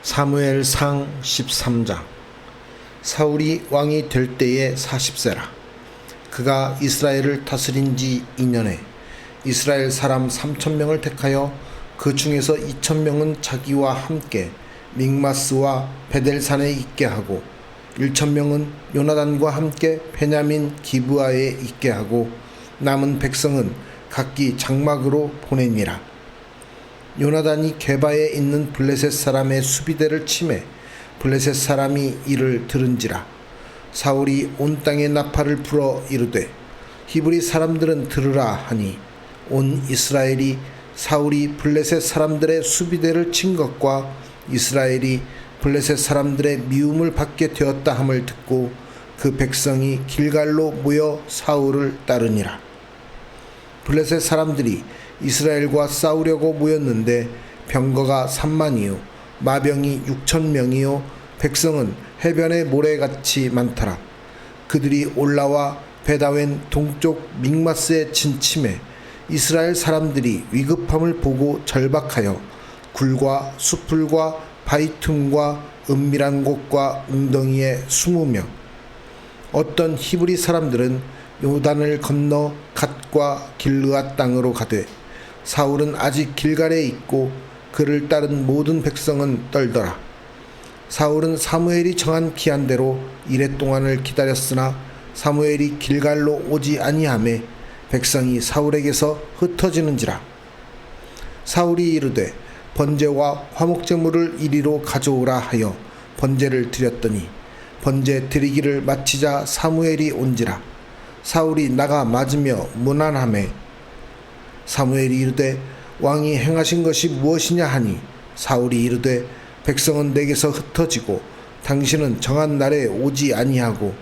사무엘상 13장. 사울이 왕이 될 때에 40세라. 그가 이스라엘을 다스린 지 2년에 이스라엘 사람 3,000명을 택하여 그 중에서 2,000명은 자기와 함께 믹마스와 베델산에 있게 하고 1,000명은 요나단과 함께 베냐민 기브아에 있게 하고 남은 백성은 각기 장막으로 보내니라. 요나단이 게바에 있는 블레셋 사람의 수비대를 치매 블레셋 사람이 이를 들은지라. 사울이 온 땅에 나팔을 불어 이르되 히브리 사람들은 들으라 하니 온 이스라엘이 사울이 블레셋 사람들의 수비대를 친 것과 이스라엘이 블레셋 사람들의 미움을 받게 되었다 함을 듣고 그 백성이 길갈로 모여 사울을 따르니라. 블레셋 사람들이 이스라엘과 싸우려고 모였는데 병거가 3만이요 마병이 6,000명이요 백성은 해변의 모래같이 많더라. 그들이 올라와 베다웬 동쪽 믹마스에 진침해 이스라엘 사람들이 위급함을 보고 절박하여 굴과 수풀과 바위 틈과 은밀한 곳과 웅덩이에 20명. 어떤 히브리 사람들은 요단을 건너 갓과 길르앗 땅으로 가되 사울은 아직 길갈에 있고 그를 따른 모든 백성은 떨더라. 사울은 사무엘이 정한 기한대로 이레 동안을 기다렸으나 사무엘이 길갈로 오지 아니하매 백성이 사울에게서 흩어지는지라. 사울이 이르되 번제와 화목제물을 이리로 가져오라 하여 번제를 드렸더니 번제 드리기를 마치자 사무엘이 온지라. 사울이 나가 맞으며 문안하매 사무엘이 이르되 왕이 행하신 것이 무엇이냐 하니 사울이 이르되 백성은 내게서 흩어지고 당신은 정한 날에 오지 아니하고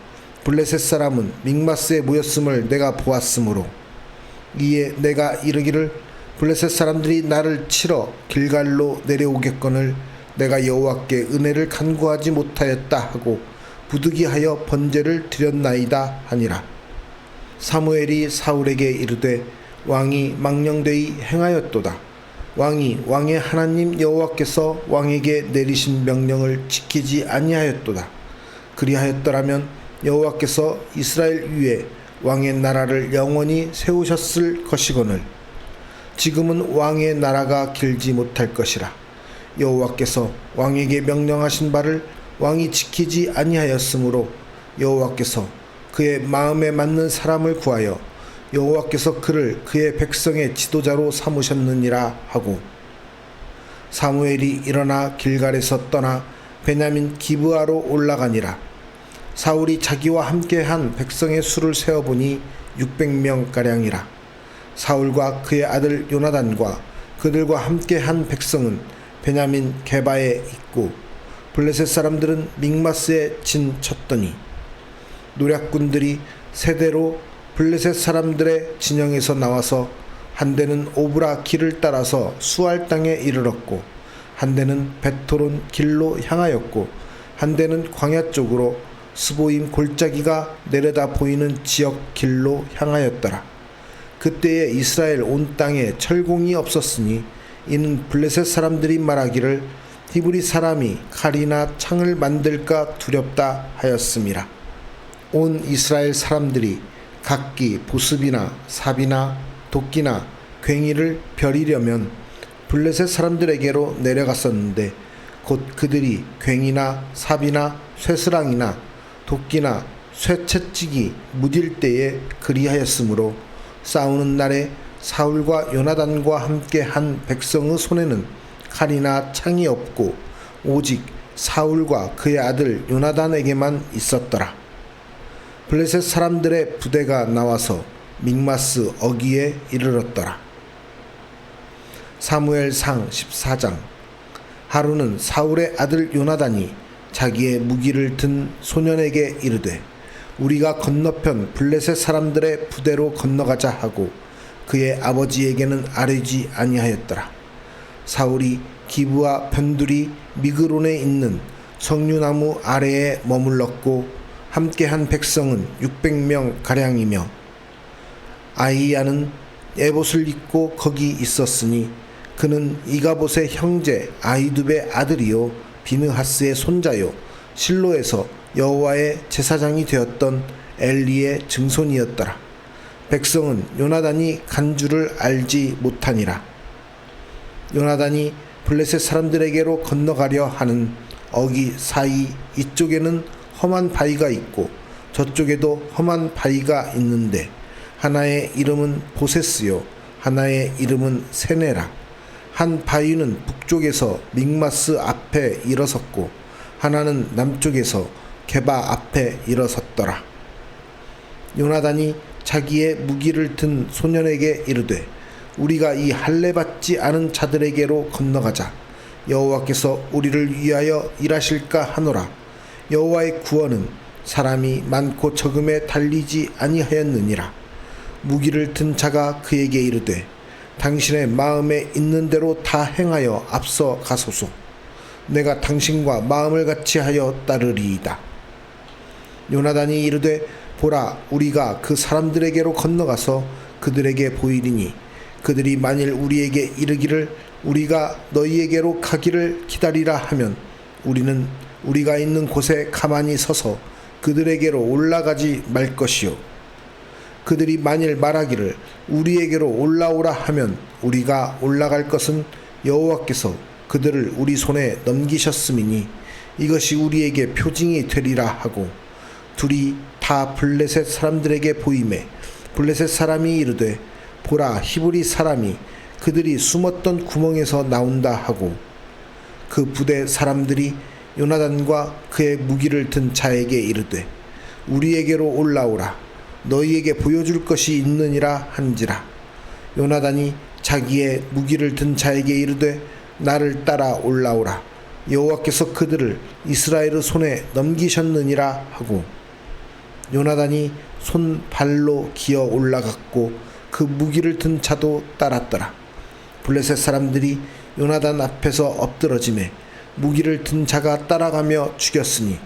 블레셋 사람은 믹마스에 모였음을 내가 보았으므로 이에 내가 이르기를 블레셋 사람들이 나를 치러 길갈로 내려오겠거늘 내가 여호와께 은혜를 간구하지 못하였다 하고 부득이하여 번제를 드렸나이다 하니라. 사무엘이 사울에게 이르되 왕이 망령되이 행하였도다. 왕이 왕의 하나님 여호와께서 왕에게 내리신 명령을 지키지 아니하였도다. 그리하였더라면 여호와께서 이스라엘 위에 왕의 나라를 영원히 세우셨을 것이거늘 지금은 왕의 나라가 길지 못할 것이라. 여호와께서 왕에게 명령하신 바를 왕이 지키지 아니하였으므로 여호와께서 그의 마음에 맞는 사람을 구하여 여호와께서 그를 그의 백성의 지도자로 삼으셨느니라 하고 사무엘이 일어나 길갈에서 떠나 베냐민 기브아로 올라가니라. 사울이 자기와 함께한 백성의 수를 세어보니 600명가량이라. 사울과 그의 아들 요나단과 그들과 함께한 백성은 베냐민 게바에 있고 블레셋 사람들은 믹마스에 진쳤더니 노략군들이 세대로 블레셋 사람들의 진영에서 나와서 한 대는 오브라 길을 따라서 수알 땅에 이르렀고 한 대는 베토론 길로 향하였고 한 대는 광야 쪽으로 스보임 골짜기가 내려다 보이는 지역 길로 향하였더라. 그때에 이스라엘 온 땅에 철공이 없었으니 이는 블레셋 사람들이 말하기를 히브리 사람이 칼이나 창을 만들까 두렵다 하였음이라. 온 이스라엘 사람들이 각기 보습이나 삽이나 도끼나 괭이를 벼리려면 블레셋 사람들에게로 내려갔었는데 곧 그들이 괭이나 삽이나 쇠스랑이나 도끼나 쇠채찍이 무딜 때에 그리하였으므로 싸우는 날에 사울과 요나단과 함께 한 백성의 손에는 칼이나 창이 없고 오직 사울과 그의 아들 요나단에게만 있었더라. 블레셋 사람들의 부대가 나와서 믹마스 어귀에 이르렀더라. 사무엘상 14장. 하루는 사울의 아들 요나단이 자기의 무기를 든 소년에게 이르되 우리가 건너편 블레셋 사람들의 부대로 건너가자 하고 그의 아버지에게는 아뢰지 아니하였더라. 사울이 기브아 변두리 미그론에 있는 석류나무 아래에 머물렀고 함께한 백성은 600명 가량이며 아히야는 에봇을 입고 거기 있었으니 그는 이가봇의 형제 아히두베 아들이요 비느하스의 손자요 실로에서 여호와의 제사장이 되었던 엘리의 증손이었더라. 백성은 요나단이 간 줄을 알지 못하니라. 요나단이 블레셋 사람들에게로 건너가려 하는 어기 사이 이쪽에는 험한 바위가 있고 저쪽에도 험한 바위가 있는데 하나의 이름은 보세스요 하나의 이름은 세네라. 한 바위는 북쪽에서 믹마스 앞에 일어섰고 하나는 남쪽에서 게바 앞에 일어섰더라. 요나단이 자기의 무기를 든 소년에게 이르되 우리가 이 할례 받지 않은 자들에게로 건너가자. 여호와께서 우리를 위하여 일하실까 하노라. 여호와의 구원은 사람이 많고 적음에 달리지 아니하였느니라. 무기를 든 자가 그에게 이르되 당신의 마음에 있는 대로 다 행하여 앞서 가소서. 내가 당신과 마음을 같이 하여 따르리이다. 요나단이 이르되 보라, 우리가 그 사람들에게로 건너가서 그들에게 보이리니 그들이 만일 우리에게 이르기를 우리가 너희에게로 가기를 기다리라 하면 우리는 우리가 있는 곳에 가만히 서서 그들에게로 올라가지 말 것이요. 그들이 만일 말하기를 우리에게로 올라오라 하면 우리가 올라갈 것은 여호와께서 그들을 우리 손에 넘기셨음이니 이것이 우리에게 표징이 되리라 하고 둘이 다 블레셋 사람들에게 보이매 블레셋 사람이 이르되 보라, 히브리 사람이 그들이 숨었던 구멍에서 나온다 하고 그 부대 사람들이 요나단과 그의 무기를 든 자에게 이르되 우리에게로 올라오라. 너희에게 보여줄 것이 있느니라 한지라. 요나단이 자기의 무기를 든 자에게 이르되 나를 따라 올라오라. 여호와께서 그들을 이스라엘의 손에 넘기셨느니라 하고 요나단이 손 발로 기어 올라갔고 그 무기를 든 자도 따랐더라. 블레셋 사람들이 요나단 앞에서 엎드러지매 무기를 든 자가 따라가며 죽였으니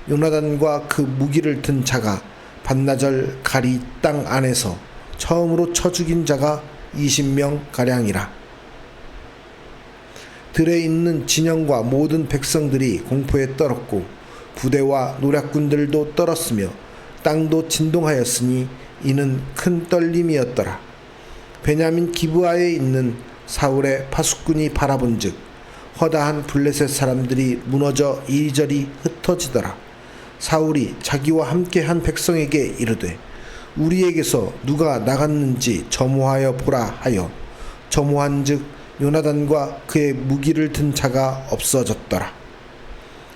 요나단과 그 무기를 든 자가 반나절 가리 땅 안에서 처음으로 쳐 죽인 자가 20명 가량이라. 들에 있는 진영과 모든 백성들이 공포에 떨었고 부대와 노략군들도 떨었으며 땅도 진동하였으니 이는 큰 떨림이었더라. 베냐민 기브아에 있는 사울의 파수꾼이 바라본즉 허다한 블레셋 사람들이 무너져 이리저리 흩어지더라. 사울이 자기와 함께한 백성에게 이르되 우리에게서 누가 나갔는지 점호하여 보라 하여 점호한즉 요나단과 그의 무기를 든 자가 없어졌더라.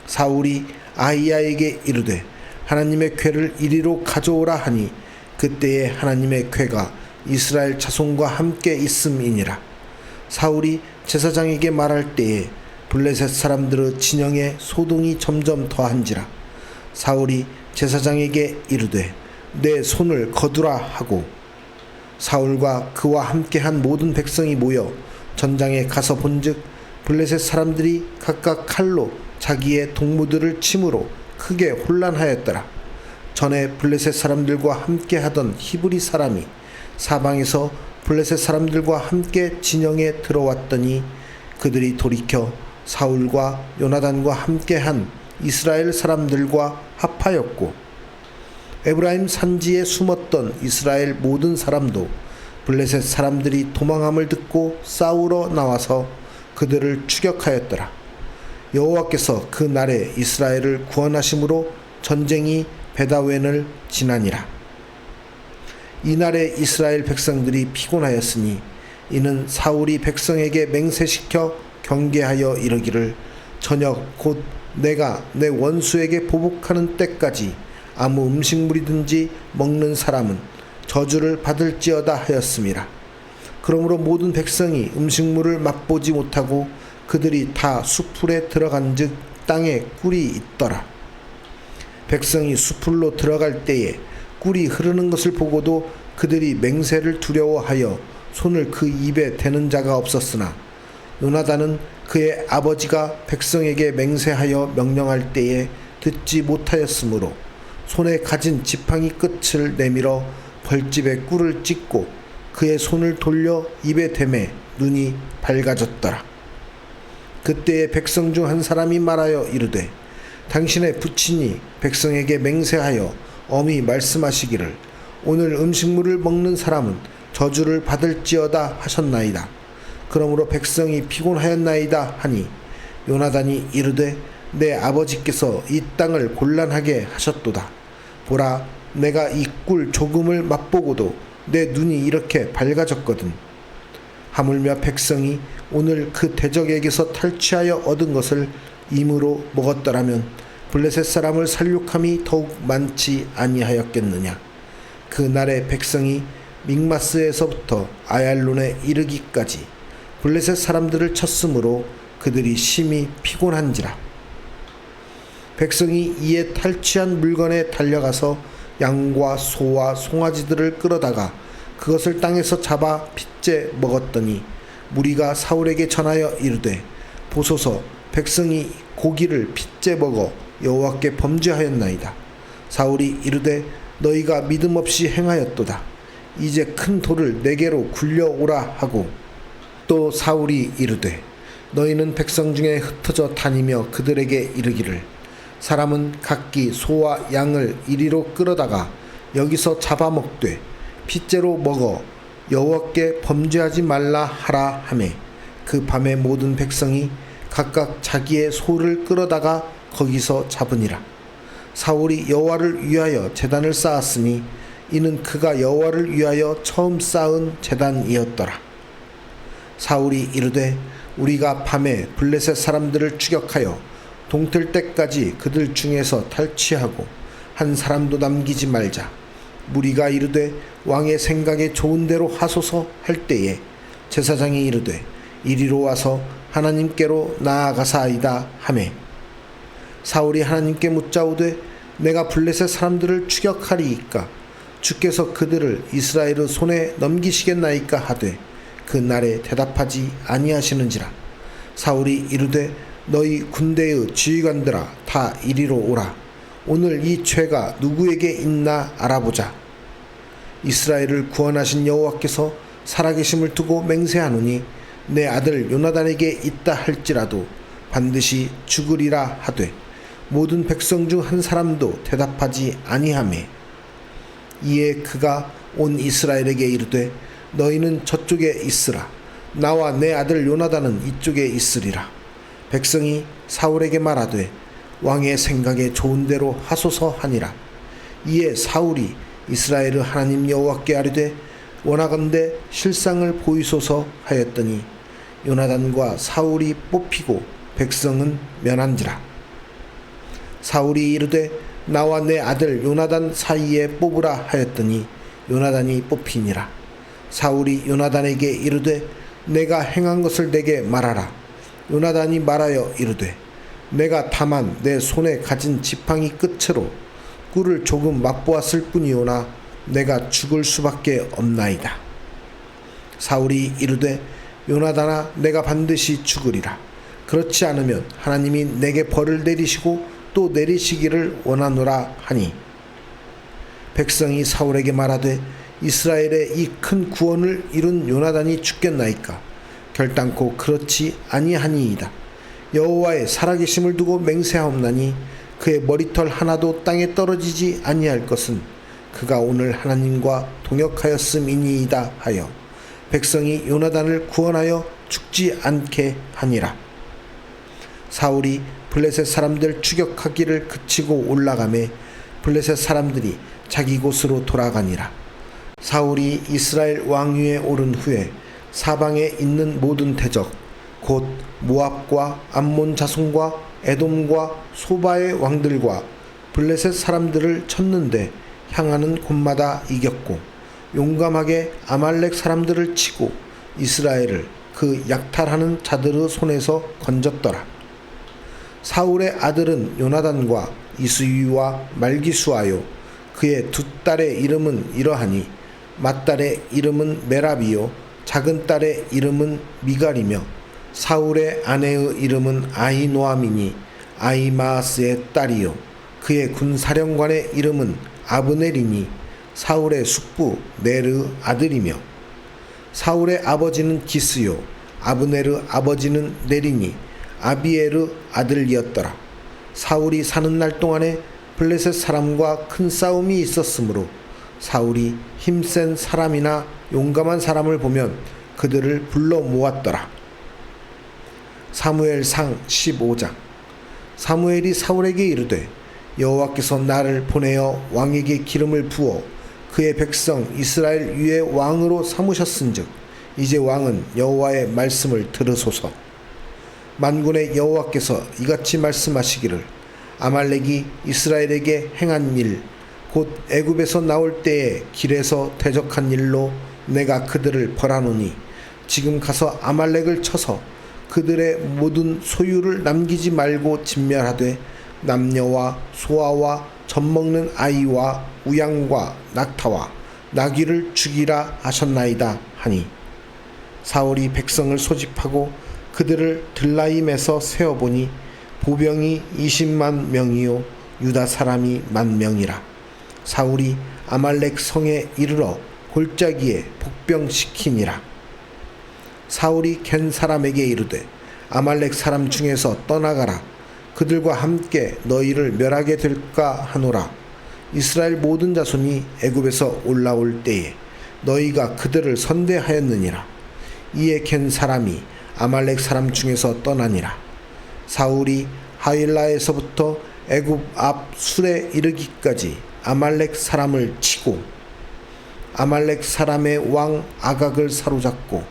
사울이 아히야에게 이르되 하나님의 궤를 이리로 가져오라 하니 그때에 하나님의 궤가 이스라엘 자손과 함께 있음이니라. 사울이 제사장에게 말할 때에 블레셋 사람들의 진영에 소동이 점점 더한지라. 사울이 제사장에게 이르되 내 손을 거두라 하고 사울과 그와 함께한 모든 백성이 모여 전장에 가서 본즉 블레셋 사람들이 각각 칼로 자기의 동무들을 침으로 크게 혼란하였더라. 전에 블레셋 사람들과 함께하던 히브리 사람이 사방에서 블레셋 사람들과 함께 진영에 들어왔더니 그들이 돌이켜 사울과 요나단과 함께한 이스라엘 사람들과 합하였고 에브라임 산지에 숨었던 이스라엘 모든 사람도 블레셋 사람들이 도망함을 듣고 싸우러 나와서 그들을 추격하였더라. 여호와께서 그 날에 이스라엘을 구원하심으로 전쟁이 베다웬을 지나니라. 이날에 이스라엘 백성들이 피곤하였으니 이는 사울이 백성에게 맹세시켜 경계하여 이르기를 저녁 곧 내가 내 원수에게 보복하는 때까지 아무 음식물이든지 먹는 사람은 저주를 받을지어다 하였음이라. 그러므로 모든 백성이 음식물을 맛보지 못하고 그들이 다 수풀에 들어간즉 땅에 꿀이 있더라. 백성이 수풀로 들어갈 때에 꿀이 흐르는 것을 보고도 그들이 맹세를 두려워하여 손을 그 입에 대는 자가 없었으나 요나단은 그의 아버지가 백성에게 맹세하여 명령할 때에 듣지 못하였으므로 손에 가진 지팡이 끝을 내밀어 벌집에 꿀을 찍고 그의 손을 돌려 입에 대매 눈이 밝아졌더라. 그때에 백성 중 한 사람이 말하여 이르되 당신의 부친이 백성에게 맹세하여 엄히 말씀하시기를 오늘 음식물을 먹는 사람은 저주를 받을지어다 하셨나이다. 그러므로 백성이 피곤하였나이다 하니 요나단이 이르되 내 아버지께서 이 땅을 곤란하게 하셨도다. 보라, 내가 이 꿀 조금을 맛보고도 내 눈이 이렇게 밝아졌거든. 하물며 백성이 오늘 그 대적에게서 탈취하여 얻은 것을 임으로 먹었더라면 블레셋 사람을 살육함이 더욱 많지 아니하였겠느냐. 그 날에 백성이 믹마스에서부터 아얄론에 이르기까지 블레셋 사람들을 쳤으므로 그들이 심히 피곤한지라. 백성이 이에 탈취한 물건에 달려가서 양과 소와 송아지들을 끌어다가 그것을 땅에서 잡아 핏째 먹었더니 무리가 사울에게 전하여 이르되 보소서, 백성이 고기를 핏째 먹어 여호와께 범죄하였나이다. 사울이 이르되 너희가 믿음 없이 행하였도다. 이제 큰 돌을 내게로 굴려오라 하고 또 사울이 이르되 너희는 백성 중에 흩어져 다니며 그들에게 이르기를 사람은 각기 소와 양을 이리로 끌어다가 여기서 잡아먹되 핏째로 먹어 여호와께 범죄하지 말라 하라 하매 그 밤에 모든 백성이 각각 자기의 소를 끌어다가 거기서 잡으니라. 사울이 여호와를 위하여 제단을 쌓았으니 이는 그가 여호와를 위하여 처음 쌓은 제단이었더라. 사울이 이르되 우리가 밤에 블레셋 사람들을 추격하여 동틀 때까지 그들 중에서 탈취하고 한 사람도 남기지 말자. 무리가 이르되 왕의 생각에 좋은 대로 하소서 할 때에 제사장이 이르되 이리로 와서 하나님께로 나아가사이다 하매 사울이 하나님께 묻자오되 내가 블레셋 사람들을 추격하리이까 주께서 그들을 이스라엘의 손에 넘기시겠나이까 하되 그 날에 대답하지 아니하시는지라. 사울이 이르되 너희 군대의 지휘관들아 다 이리로 오라. 오늘 이 죄가 누구에게 있나 알아보자. 이스라엘을 구원하신 여호와께서 살아계심을 두고 맹세하노니 내 아들 요나단에게 있다 할지라도 반드시 죽으리라 하되 모든 백성 중 한 사람도 대답하지 아니하매 이에 그가 온 이스라엘에게 이르되 너희는 저쪽에 있으라. 나와 내 아들 요나단은 이쪽에 있으리라. 백성이 사울에게 말하되 왕의 생각에 좋은 대로 하소서 하니라. 이에 사울이 이스라엘의 하나님 여호와께 아뢰되 원하건대 실상을 보이소서 하였더니 요나단과 사울이 뽑히고 백성은 면한지라. 사울이 이르되 나와 내 아들 요나단 사이에 뽑으라 하였더니 요나단이 뽑히니라. 사울이 요나단에게 이르되 내가 행한 것을 내게 말하라. 요나단이 말하여 이르되 내가 다만 내 손에 가진 지팡이 끝으로 꿀을 조금 맛보았을 뿐이오나 내가 죽을 수밖에 없나이다. 사울이 이르되 요나단아 내가 반드시 죽으리라. 그렇지 않으면 하나님이 내게 벌을 내리시고 또 내리시기를 원하노라 하니 백성이 사울에게 말하되 이스라엘의 이 큰 구원을 이룬 요나단이 죽겠나이까. 결단코 그렇지 아니하니이다. 여호와의 살아계심을 두고 맹세하옵나니 그의 머리털 하나도 땅에 떨어지지 아니할 것은 그가 오늘 하나님과 동역하였음이니이다 하여 백성이 요나단을 구원하여 죽지 않게 하니라. 사울이 블레셋 사람들 추격하기를 그치고 올라가매 블레셋 사람들이 자기 곳으로 돌아가니라. 사울이 이스라엘 왕위에 오른 후에 사방에 있는 모든 대적 곧 모압과 암몬 자손과 에돔과 소바의 왕들과 블레셋 사람들을 쳤는데 향하는 곳마다 이겼고 용감하게 아말렉 사람들을 치고 이스라엘을 그 약탈하는 자들의 손에서 건졌더라. 사울의 아들은 요나단과 이스위와 말기수아요. 그의 두 딸의 이름은 이러하니 맏딸의 이름은 메라비요 작은 딸의 이름은 미갈이며 사울의 아내의 이름은 아히노아미니 아히마아스의 딸이요 그의 군사령관의 이름은 아브넬이니 사울의 숙부 넬의 아들이며 사울의 아버지는 기스요 아브넬의 아버지는 넬이니 아비에르 아들이었더라. 사울이 사는 날 동안에 블레셋 사람과 큰 싸움이 있었으므로 사울이 힘센 사람이나 용감한 사람을 보면 그들을 불러 모았더라. 사무엘상 15장. 사무엘이 사울에게 이르되 여호와께서 나를 보내어 왕에게 기름을 부어 그의 백성 이스라엘 위에 왕으로 삼으셨은즉 이제 왕은 여호와의 말씀을 들으소서. 만군의 여호와께서 이같이 말씀하시기를 아말렉이 이스라엘에게 행한 일 곧 애굽에서 나올 때에 길에서 대적한 일로 내가 그들을 벌하노니 지금 가서 아말렉을 쳐서 그들의 모든 소유를 남기지 말고 진멸하되 남녀와 소아와 젖먹는 아이와 우양과 낙타와 나귀를 죽이라 하셨나이다 하니 사울이 백성을 소집하고 그들을 들라임에서 세어보니 보병이 20만 명이요 유다 사람이 10,000명이라. 사울이 아말렉 성에 이르러 골짜기에 복병시키니라. 사울이 겐 사람에게 이르되 아말렉 사람 중에서 떠나가라. 그들과 함께 너희를 멸하게 될까 하노라. 이스라엘 모든 자손이 애굽에서 올라올 때에 너희가 그들을 선대하였느니라. 이에 겐 사람이 아말렉 사람 중에서 떠나니라. 사울이 하윌라에서부터 애굽 앞 술에 이르기까지 아말렉 사람을 치고 아말렉 사람의 왕 아각을 사로잡고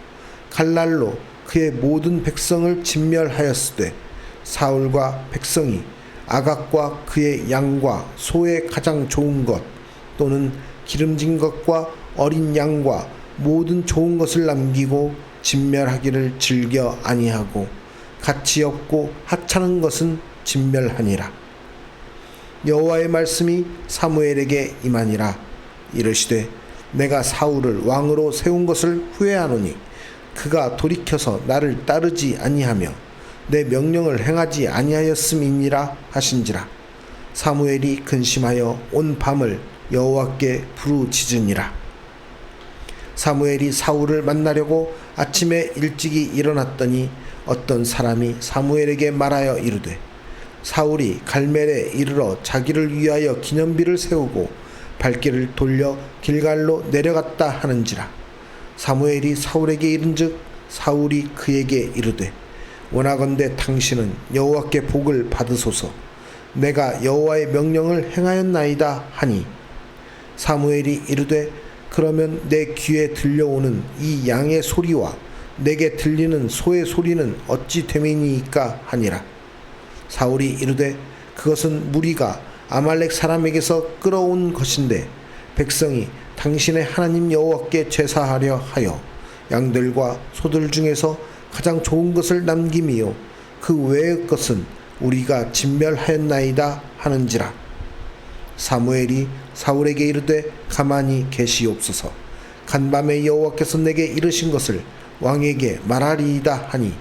칼날로 그의 모든 백성을 진멸하였으되 사울과 백성이 아각과 그의 양과 소의 가장 좋은 것 또는 기름진 것과 어린 양과 모든 좋은 것을 남기고 진멸하기를 즐겨 아니하고 가치 없고 하찮은 것은 진멸하니라. 여호와의 말씀이 사무엘에게 임하니라. 이르시되 내가 사울을 왕으로 세운 것을 후회하노니 그가 돌이켜서 나를 따르지 아니하며 내 명령을 행하지 아니하였음이니라 하신지라. 사무엘이 근심하여 온 밤을 여호와께 부르짖으니라. 사무엘이 사울을 만나려고 아침에 일찍이 일어났더니 어떤 사람이 사무엘에게 말하여 이르되 사울이 갈멜에 이르러 자기를 위하여 기념비를 세우고 발길을 돌려 길갈로 내려갔다 하는지라. 사무엘이 사울에게 이른즉 사울이 그에게 이르되 원하건대 당신은 여호와께 복을 받으소서. 내가 여호와의 명령을 행하였나이다 하니 사무엘이 이르되 그러면 내 귀에 들려오는 이 양의 소리와 내게 들리는 소의 소리는 어찌 됨이니까 하니라. 사울이 이르되 그것은 무리가 아말렉 사람에게서 끌어온 것인데 백성이 당신의 하나님 여호와께 제사하려 하여 양들과 소들 중에서 가장 좋은 것을 남김이요 그 외의 것은 우리가 진멸하였나이다 하는지라. 사무엘이 사울에게 이르되 가만히 계시옵소서. 간밤에 여호와께서 내게 이르신 것을 왕에게 말하리이다 하니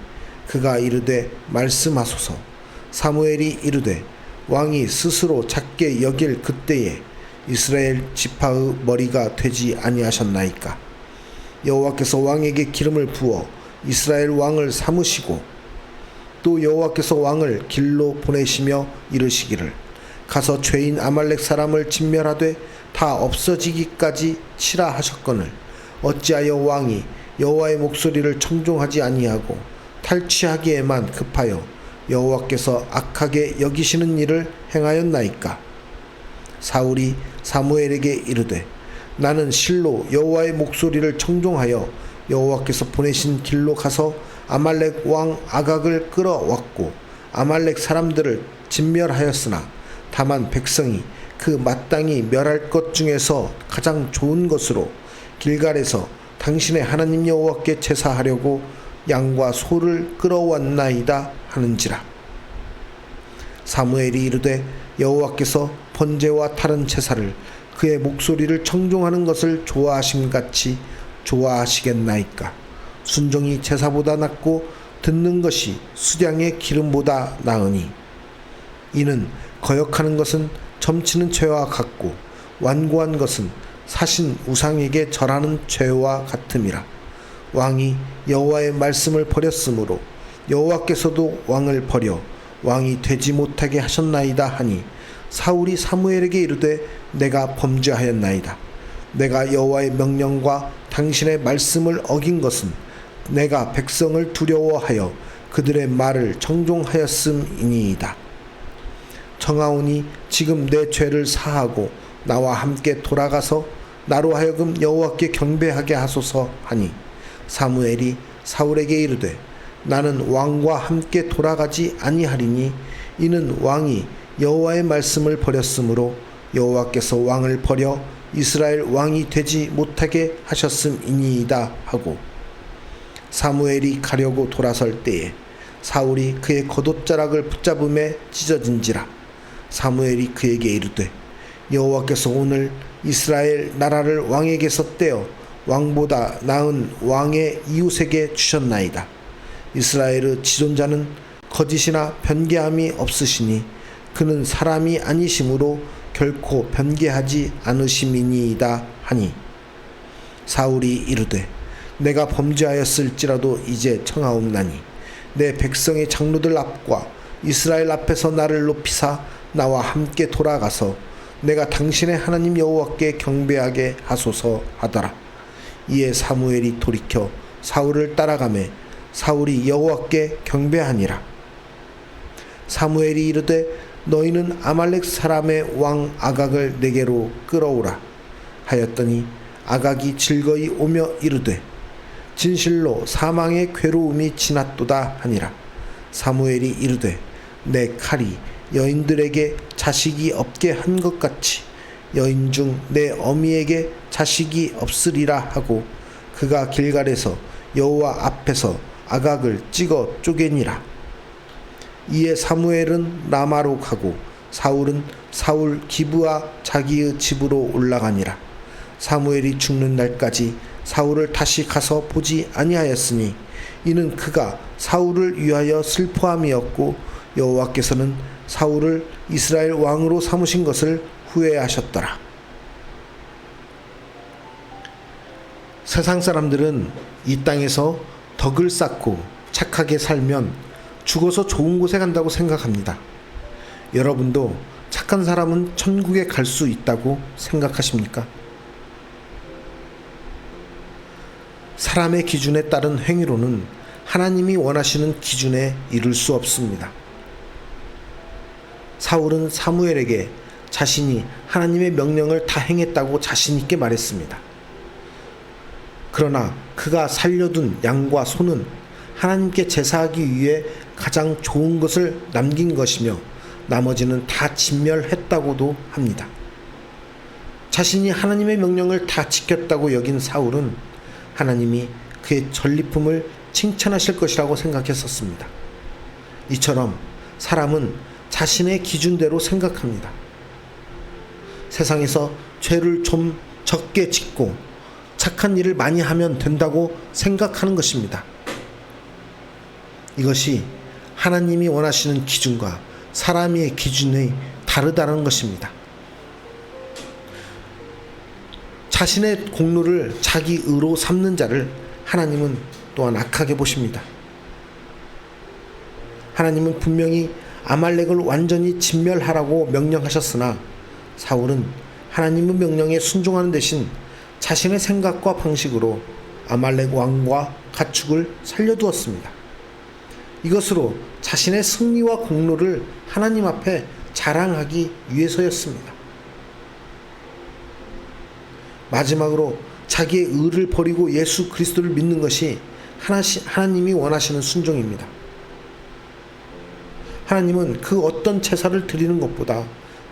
그가 이르되 말씀하소서. 사무엘이 이르되 왕이 스스로 작게 여길 그때에 이스라엘 지파의 머리가 되지 아니하셨나이까. 여호와께서 왕에게 기름을 부어 이스라엘 왕을 삼으시고 또 여호와께서 왕을 길로 보내시며 이르시기를 가서 죄인 아말렉 사람을 진멸하되 다 없어지기까지 치라 하셨거늘 어찌하여 왕이 여호와의 목소리를 청종하지 아니하고 탈취하기에만 급하여 여호와께서 악하게 여기시는 일을 행하였나이까. 사울이 사무엘에게 이르되 나는 실로 여호와의 목소리를 청종하여 여호와께서 보내신 길로 가서 아말렉 왕 아각을 끌어왔고 아말렉 사람들을 진멸하였으나 다만 백성이 그 마땅히 멸할 것 중에서 가장 좋은 것으로 길갈에서 당신의 하나님 여호와께 제사하려고 양과 소를 끌어왔나이다 하는지라. 사무엘이 이르되 여호와께서 번제와 다른 제사를 그의 목소리를 청종하는 것을 좋아하심같이 좋아하시겠나이까. 순종이 제사보다 낫고 듣는 것이 수량의 기름보다 나으니 이는 거역하는 것은 점치는 죄와 같고 완고한 것은 사신 우상에게 절하는 죄와 같음이라. 왕이 여호와의 말씀을 버렸으므로 여호와께서도 왕을 버려 왕이 되지 못하게 하셨나이다 하니 사울이 사무엘에게 이르되 내가 범죄하였나이다. 내가 여호와의 명령과 당신의 말씀을 어긴 것은 내가 백성을 두려워하여 그들의 말을 청종하였음이니이다. 청하오니 지금 내 죄를 사하고 나와 함께 돌아가서 나로 하여금 여호와께 경배하게 하소서 하니 사무엘이 사울에게 이르되 나는 왕과 함께 돌아가지 아니하리니 이는 왕이 여호와의 말씀을 버렸으므로 여호와께서 왕을 버려 이스라엘 왕이 되지 못하게 하셨음이니이다 하고 사무엘이 가려고 돌아설 때에 사울이 그의 겉옷자락을 붙잡음에 찢어진지라. 사무엘이 그에게 이르되 여호와께서 오늘 이스라엘 나라를 왕에게서 떼어 왕보다 나은 왕의 이웃에게 주셨나이다. 이스라엘의 지존자는 거짓이나 변개함이 없으시니 그는 사람이 아니심으로 결코 변개하지 않으심이니이다 하니 사울이 이르되 내가 범죄하였을지라도 이제 청하옵나니 내 백성의 장로들 앞과 이스라엘 앞에서 나를 높이사 나와 함께 돌아가서 내가 당신의 하나님 여호와께 경배하게 하소서 하더라. 이에 사무엘이 돌이켜 사울을 따라가매 사울이 여호와께 경배하니라. 사무엘이 이르되 너희는 아말렉 사람의 왕 아각을 내게로 끌어오라 하였더니 아각이 즐거이 오며 이르되 진실로 사망의 괴로움이 지났도다 하니라. 사무엘이 이르되 내 칼이 여인들에게 자식이 없게 한 것 같이 여인 중 내 어미에게 자식이 없으리라 하고 그가 길갈에서 여호와 앞에서 아각을 찍어 쪼개니라. 이에 사무엘은 라마로 가고 사울은 사울 기브아 자기의 집으로 올라가니라. 사무엘이 죽는 날까지 사울을 다시 가서 보지 아니하였으니 이는 그가 사울을 위하여 슬퍼함이었고 여호와께서는 사울을 이스라엘 왕으로 삼으신 것을 후회하셨더라. 세상 사람들은 이 땅에서 덕을 쌓고 착하게 살면 죽어서 좋은 곳에 간다고 생각합니다. 여러분도 착한 사람은 천국에 갈 수 있다고 생각하십니까? 사람의 기준에 따른 행위로는 하나님이 원하시는 기준에 이를 수 없습니다. 사울은 사무엘에게 자신이 하나님의 명령을 다 행했다고 자신 있게 말했습니다. 그러나 그가 살려둔 양과 소는 하나님께 제사하기 위해 가장 좋은 것을 남긴 것이며 나머지는 다 진멸했다고도 합니다. 자신이 하나님의 명령을 다 지켰다고 여긴 사울은 하나님이 그의 전리품을 칭찬하실 것이라고 생각했었습니다. 이처럼 사람은 자신의 기준대로 생각합니다. 세상에서 죄를 좀 적게 짓고 착한 일을 많이 하면 된다고 생각하는 것입니다. 이것이 하나님이 원하시는 기준과 사람의 기준이 다르다는 것입니다. 자신의 공로를 자기 의로 삼는 자를 하나님은 또한 악하게 보십니다. 하나님은 분명히 아말렉을 완전히 진멸하라고 명령하셨으나 사울은 하나님의 명령에 순종하는 대신 자신의 생각과 방식으로 아말렉 왕과 가축을 살려두었습니다. 이것으로 자신의 승리와 공로를 하나님 앞에 자랑하기 위해서였습니다. 마지막으로 자기의 의를 버리고 예수 그리스도를 믿는 것이 하나님이 원하시는 순종입니다. 하나님은 그 어떤 제사를 드리는 것보다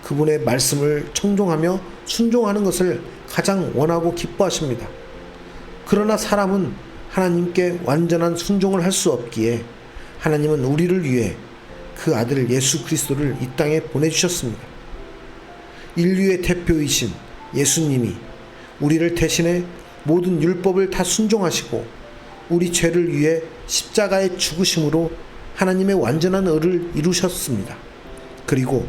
그분의 말씀을 청종하며 순종하는 것을 가장 원하고 기뻐하십니다. 그러나 사람은 하나님께 완전한 순종을 할 수 없기에 하나님은 우리를 위해 그 아들 예수 그리스도를 이 땅에 보내주셨습니다. 인류의 대표이신 예수님이 우리를 대신해 모든 율법을 다 순종하시고 우리 죄를 위해 십자가에 죽으심으로 하나님의 완전한 의를 이루셨습니다. 그리고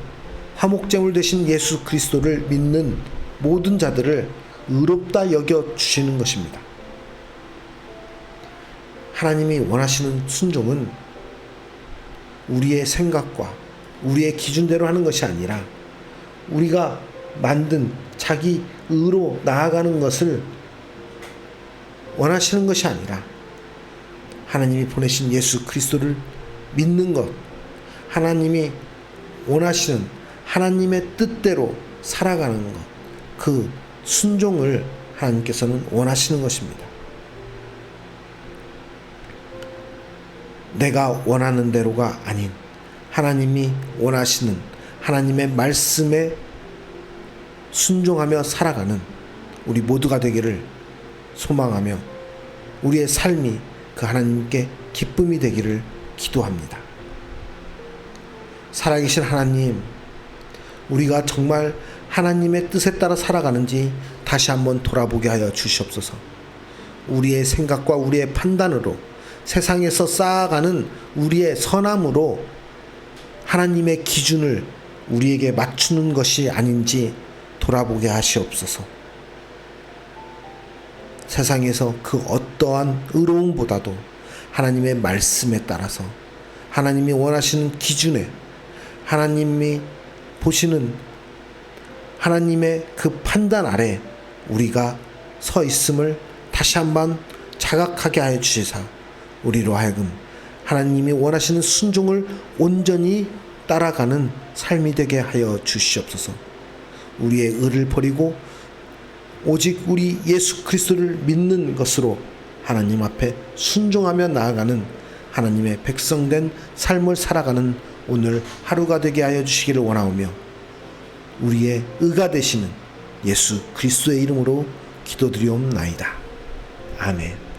화목제물 되신 예수 그리스도를 믿는 모든 자들을 의롭다 여겨 주시는 것입니다. 하나님이 원하시는 순종은 우리의 생각과 우리의 기준대로 하는 것이 아니라 우리가 만든 자기 의로 나아가는 것을 원하시는 것이 아니라 하나님이 보내신 예수 그리스도를 믿는 것, 하나님이 원하시는 하나님의 뜻대로 살아가는 것, 그 순종을 하나님께서는 원하시는 것입니다. 내가 원하는 대로가 아닌 하나님이 원하시는 하나님의 말씀에 순종하며 살아가는 우리 모두가 되기를 소망하며 우리의 삶이 그 하나님께 기쁨이 되기를 기도합니다. 살아계신 하나님, 우리가 정말 하나님의 뜻에 따라 살아가는지 다시 한번 돌아보게 하여 주시옵소서. 우리의 생각과 우리의 판단으로 세상에서 쌓아가는 우리의 선함으로 하나님의 기준을 우리에게 맞추는 것이 아닌지 돌아보게 하시옵소서. 세상에서 그 어떠한 의로움보다도 하나님의 말씀에 따라서 하나님이 원하시는 기준에 하나님이 보시는 하나님의 그 판단 아래 우리가 서 있음을 다시 한번 자각하게 하여 주시사 우리로 하여금 하나님이 원하시는 순종을 온전히 따라가는 삶이 되게 하여 주시옵소서. 우리의 의를 버리고 오직 우리 예수 그리스도를 믿는 것으로 하나님 앞에 순종하며 나아가는 하나님의 백성된 삶을 살아가는 오늘 하루가 되게 하여 주시기를 원하오며 우리의 의가 되시는 예수 그리스도의 이름으로 기도드리옵나이다. 아멘.